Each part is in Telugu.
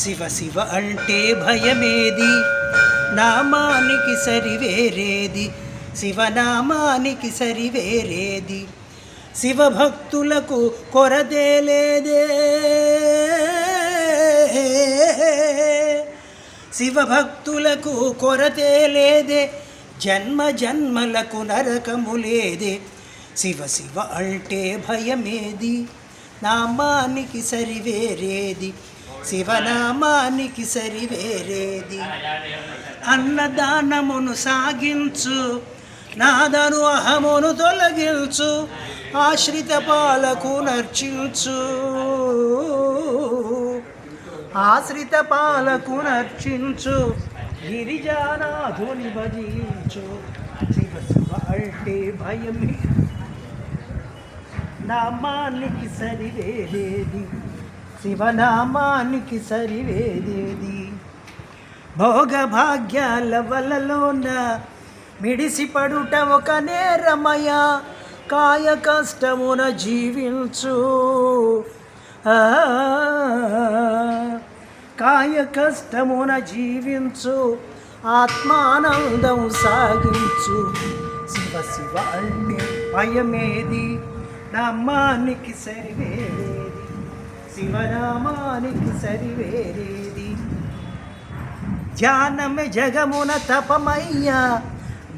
శివ శివ అంటే భయమేది, నామానికి సరివేరేది, శివనామానికి సరివేరేది. శివభక్తులకు కొరదే లేదే, శివభక్తులకు కొరతే లేదే, జన్మ జన్మలకు నరకము లేదే. శివ శివ అంటే భయమేది, నామానికి సరివేరేది, శివనామానికి సరివేరేది. అన్నదానమును సాగించు, నాదను అహమును తొలగించు, ఆశ్రిత పాలకు నర్చించు, ఆశ్రిత పాలకు నర్చించు, గిరిజానాథుని భజించు. శివ శివ అంటే భయమే, నామానికి సరివేరేది, శివనామానికి సరివేదేది. భోగభాగ్యాల వలలోన మిడిసిపడుట ఒక నేరమయ, కాయ కష్టమున జీవించు, కాయ కష్టమున జీవించు, ఆత్మానందం సాగించు. శివ శివ అంటే భయమేది, నామానికి సరివేరేది, శివనామానికి సరివేరేది. ధ్యానమే జగమున తపమయ్యా,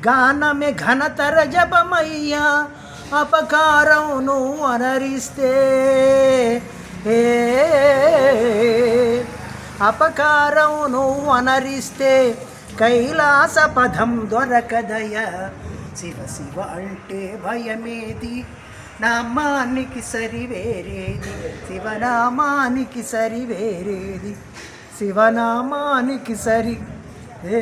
గానమే ఘనతర జపమయ్యా, అపకారం నువ్వు అనరిస్తే, అపకారం నువ్వు అనరిస్తే కైలాస పదం దొరకదయ. శివ శివ అంటే భయమేది, నామానికి సరివేరేది, శివనామానికి సరివేరేది, శివనామానికి సరివేరేది.